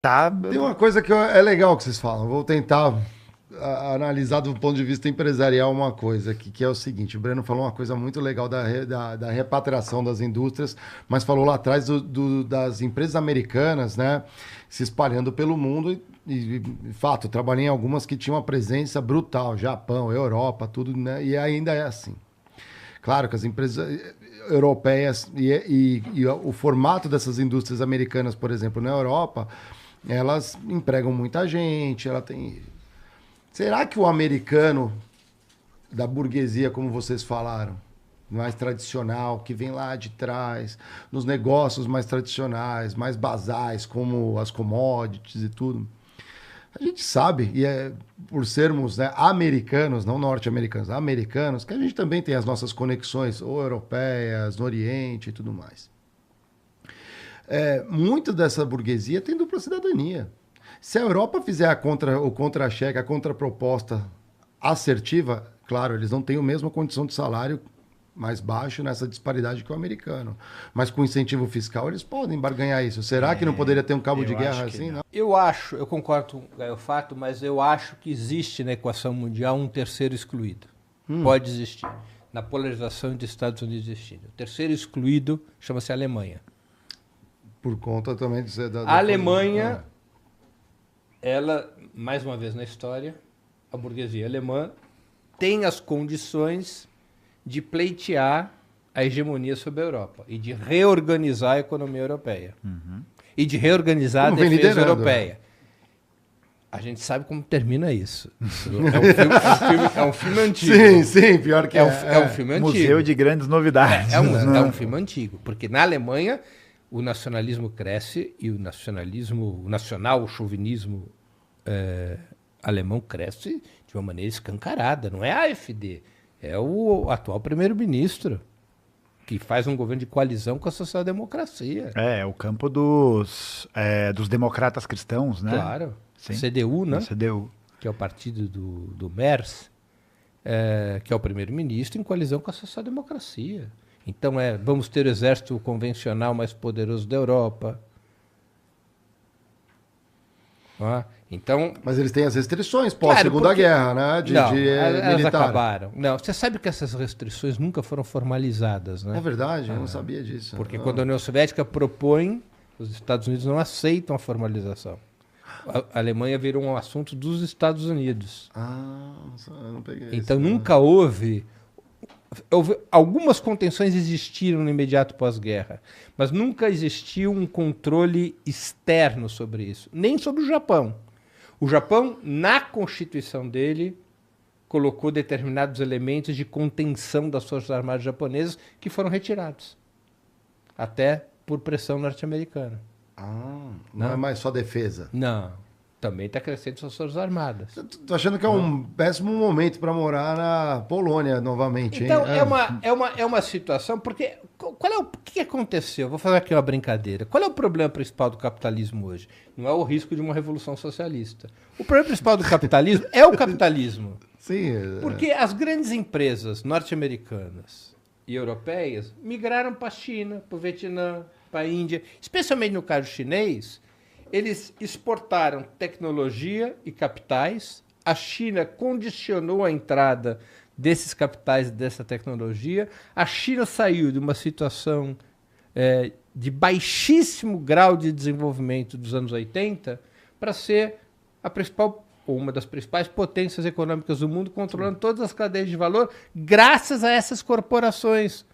Tá. Tem uma coisa que é legal que vocês falam. Vou tentar analisar do ponto de vista empresarial uma coisa aqui, que é o seguinte: o Breno falou uma coisa muito legal da repatriação das indústrias, mas falou lá atrás das empresas americanas, né, se espalhando pelo mundo. De fato, eu trabalhei em algumas que tinham uma presença brutal, Japão, Europa, tudo, né, e ainda é assim. Claro que as empresas europeias e o formato dessas indústrias americanas, por exemplo, na Europa, elas empregam muita gente, ela tem. Será que o americano da burguesia, como vocês falaram, mais tradicional, que vem lá de trás, nos negócios mais tradicionais, mais basais, como as commodities e tudo, a gente sabe, e é por sermos, né, americanos, não norte-americanos, americanos, que a gente também tem as nossas conexões, ou europeias, no Oriente e tudo mais. Muito dessa burguesia tem dupla cidadania. Se a Europa fizer o contra-cheque, a contraproposta assertiva, claro, eles não têm a mesma condição de salário mais baixo nessa disparidade que o americano. Mas com incentivo fiscal eles podem barganhar isso. Será que não poderia ter um cabo de guerra assim? Não. Eu concordo com o fato, mas eu acho que existe na equação mundial um terceiro excluído. Pode existir. Na polarização de Estados Unidos existindo. O terceiro excluído chama-se Alemanha. Por conta também de ser A Alemanha, ela, mais uma vez na história, a burguesia alemã tem as condições de pleitear a hegemonia sobre a Europa e de reorganizar a economia europeia. E de reorganizar Como a defesa liderando, europeia. A gente sabe como termina isso. É um filme antigo. Sim, pior que é um filme antigo. Museu de grandes novidades. É um filme antigo, porque na Alemanha o nacionalismo cresce e o nacional, o chauvinismo alemão cresce de uma maneira escancarada. Não é a AfD, é o atual primeiro-ministro, que faz um governo de coalizão com a social-democracia. É o campo dos democratas cristãos, né? Claro. Sim. CDU, né? CDU. Que é o partido do Merz, que é o primeiro-ministro, em coalizão com a social-democracia. Então, vamos ter o exército convencional mais poderoso da Europa. Então, mas eles têm as restrições pós-Segunda Guerra, né? Elas militar. acabaram. Não, você sabe que essas restrições nunca foram formalizadas, né? É verdade, eu não sabia disso. Porque quando a União Soviética propõe, os Estados Unidos não aceitam a formalização. A Alemanha virou um assunto dos Estados Unidos. Eu não peguei então isso, nunca houve algumas contenções existiram no imediato pós-guerra, mas nunca existiu um controle externo sobre isso, nem sobre o Japão. O Japão, na Constituição dele, colocou determinados elementos de contenção das Forças Armadas japonesas que foram retirados, até por pressão norte-americana. Não é mais só defesa. Não. Também está crescendo suas Forças Armadas. Tô achando que é um péssimo momento para morar na Polônia novamente. Então, hein? é uma situação, porque o que aconteceu? Vou fazer aqui uma brincadeira. Qual é o problema principal do capitalismo hoje? Não é o risco de uma revolução socialista. O problema principal do capitalismo é o capitalismo. Sim. Porque as grandes empresas norte-americanas e europeias migraram para a China, para o Vietnã, para a Índia. Especialmente no caso chinês, eles exportaram tecnologia e capitais. A China condicionou a entrada desses capitais e dessa tecnologia. A China saiu de uma situação de baixíssimo grau de desenvolvimento dos anos 80 para ser a principal, ou uma das principais potências econômicas do mundo, controlando todas as cadeias de valor, graças a essas corporações.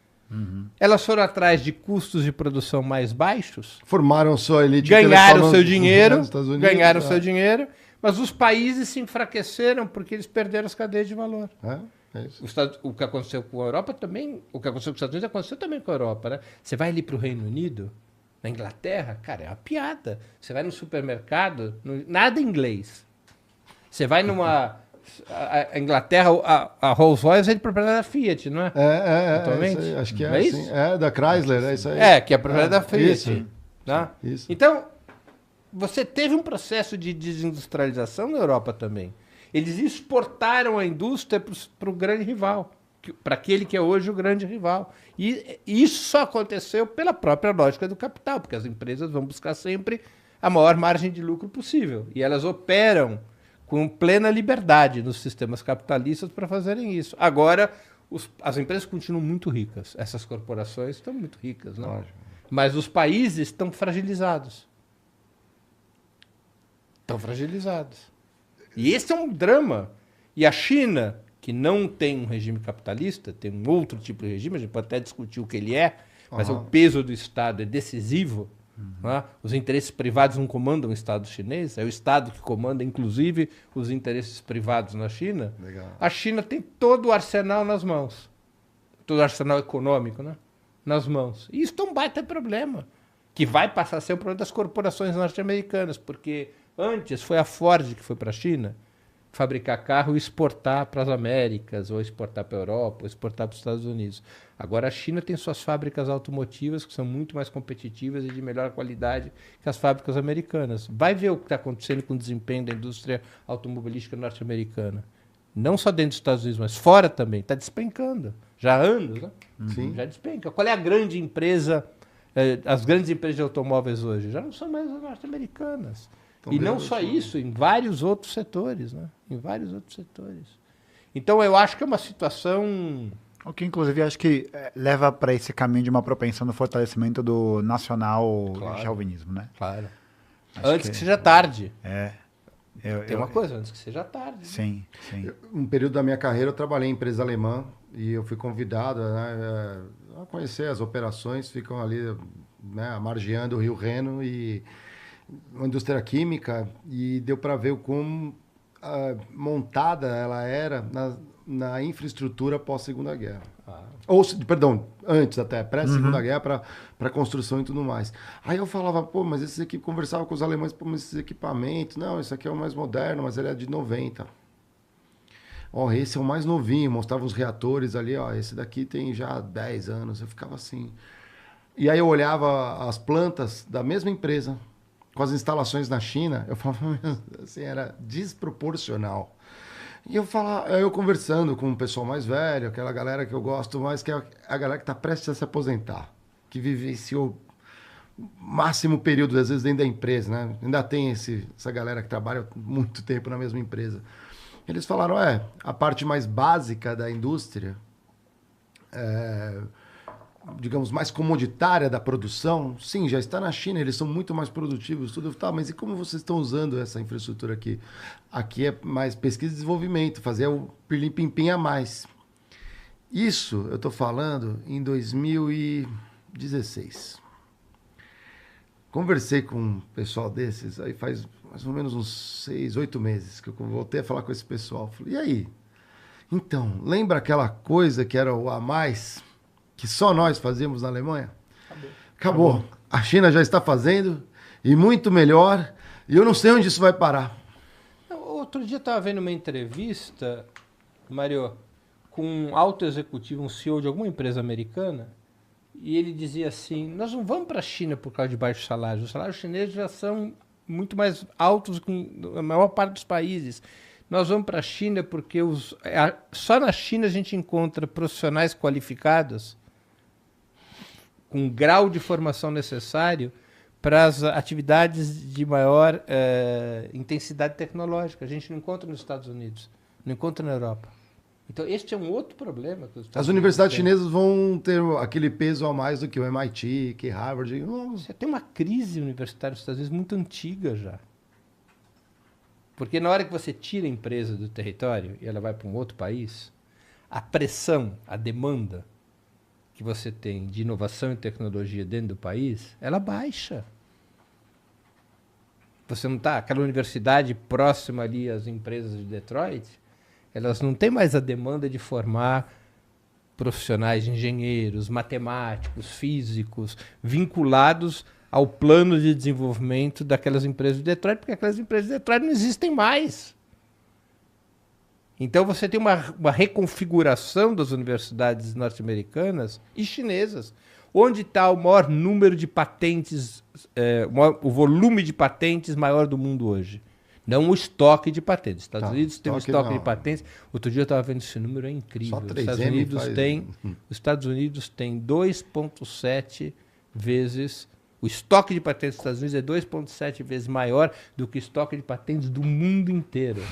Elas foram atrás de custos de produção mais baixos, formaram sua elite, ganharam seu dinheiro, mas os países se enfraqueceram porque eles perderam as cadeias de valor. É isso. O que aconteceu com a Europa também, o que aconteceu com os Estados Unidos aconteceu também com a Europa, né? Você vai ali para o Reino Unido, na Inglaterra, cara, é uma piada. Você vai no supermercado, nada em inglês. Você vai numa... A Inglaterra, a Rolls-Royce é de propriedade da Fiat, não é? Atualmente? Isso aí, acho que é isso? assim. É, da Chrysler, é isso aí. Que é a propriedade da Fiat. Isso. Tá? Isso. Então, você teve um processo de desindustrialização na Europa também. Eles exportaram a indústria para o grande rival, para aquele que é hoje o grande rival. E isso só aconteceu pela própria lógica do capital, porque as empresas vão buscar sempre a maior margem de lucro possível. E elas operam com plena liberdade nos sistemas capitalistas para fazerem isso. Agora, as empresas continuam muito ricas. Essas corporações estão muito ricas, né? Mas os países estão fragilizados. Estão fragilizados. E esse é um drama. E a China, que não tem um regime capitalista, tem um outro tipo de regime, a gente pode até discutir o que ele é, mas o peso do Estado é decisivo. Né? Os interesses privados não comandam o Estado chinês, é o Estado que comanda, inclusive, os interesses privados na China. Legal. A China tem todo o arsenal nas mãos. Todo o arsenal econômico, né? Nas mãos. E isso é um baita problema, que vai passar a ser o problema das corporações norte-americanas, porque antes foi a Ford que foi para a China fabricar carro e exportar para as Américas, ou exportar para a Europa, ou exportar para os Estados Unidos. Agora a China tem suas fábricas automotivas que são muito mais competitivas e de melhor qualidade que as fábricas americanas. Vai ver o que está acontecendo com o desempenho da indústria automobilística norte-americana. Não só dentro dos Estados Unidos, mas fora também. Está despencando. Já há anos, né? Sim. Já despenca. Qual é a grande empresa, as grandes empresas de automóveis hoje? Já não são mais as norte-americanas. E não só isso, em vários outros setores, né? Em vários outros setores. Então, eu acho que é uma situação... O que, inclusive, acho que leva para esse caminho de uma propensão no fortalecimento do nacional chauvinismo, né? Claro. Acho Antes que seja tarde. Tem uma coisa, antes que seja tarde. Né? Sim. Um período da minha carreira eu trabalhei em empresa alemã e eu fui convidado, né, a conhecer as operações, ficam ali, né, margeando o Rio Reno e uma indústria química, e deu para ver como montada ela era na infraestrutura pós-Segunda Guerra. Ou, perdão, antes até, pré-Segunda Guerra, para construção e tudo mais. Aí eu falava, pô, mas esses aqui, conversava com os alemães, pô, mas esses equipamentos, não, esse aqui é o mais moderno, mas ele é de 90. Ó, esse é o mais novinho, mostrava os reatores ali, ó, esse daqui tem já 10 anos. Eu ficava assim. E aí eu olhava as plantas da mesma empresa, com as instalações na China, eu falava assim, era desproporcional. E eu conversando com o pessoal mais velho, aquela galera que eu gosto mais, que é a galera que está prestes a se aposentar, que vivenciou o máximo período, às vezes, dentro da empresa, né? Ainda tem essa galera que trabalha muito tempo na mesma empresa. Eles falaram, a parte mais básica da indústria, digamos, mais comoditária da produção, sim, já está na China, eles são muito mais produtivos, tudo. Tá, mas e como vocês estão usando essa infraestrutura aqui? Aqui é mais pesquisa e desenvolvimento, fazer o pirlim-pim-pim a mais. Isso eu estou falando em 2016. Conversei com um pessoal desses, aí faz mais ou menos uns 6, 8 meses que eu voltei a falar com esse pessoal. Falei, e aí? Então, lembra aquela coisa que era o a mais... que só nós fazíamos na Alemanha? Acabou. A China já está fazendo, e muito melhor, e eu não sei onde isso vai parar. Outro dia eu estava vendo uma entrevista, Mário, com um alto executivo, um CEO de alguma empresa americana, e ele dizia assim, nós não vamos para a China por causa de baixos salários, os salários chineses já são muito mais altos que a maior parte dos países. Nós vamos para a China porque só na China a gente encontra profissionais qualificados com o grau de formação necessário para as atividades de maior intensidade tecnológica. A gente não encontra nos Estados Unidos, não encontra na Europa. Então, este é um outro problema. Que as universidades chinesas vão ter aquele peso a mais do que o MIT, que Harvard. Você tem uma crise universitária nos Estados Unidos muito antiga já. Porque na hora que você tira a empresa do território e ela vai para um outro país, a pressão, a demanda que você tem de inovação e tecnologia dentro do país, ela baixa. Você não está... Aquela universidade próxima ali às empresas de Detroit, elas não têm mais a demanda de formar profissionais, engenheiros, matemáticos, físicos, vinculados ao plano de desenvolvimento daquelas empresas de Detroit, porque aquelas empresas de Detroit não existem mais. Então você tem uma reconfiguração das universidades norte-americanas e chinesas, onde está o maior número de patentes, o volume de patentes maior do mundo hoje. Não o estoque de patentes. Os Estados Unidos tem um estoque de patentes. Outro dia eu estava vendo esse número, é incrível. Os Estados Unidos têm 2,7 vezes O estoque de patentes dos Estados Unidos é 2,7 vezes maior do que o estoque de patentes do mundo inteiro.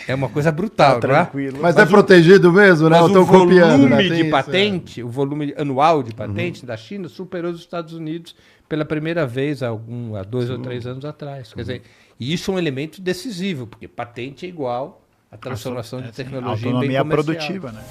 É uma coisa brutal, Tá não é? tranquilo. Mas é protegido mesmo, né? Mas Eu tô o copiando, né? volume Tem de isso, patente, o volume anual de patente da China superou os Estados Unidos pela primeira vez há 2 ou 3 anos atrás. Quer dizer, e isso é um elemento decisivo, porque patente é igual a transformação de tecnologia em bem autonomia comercial. produtiva, né?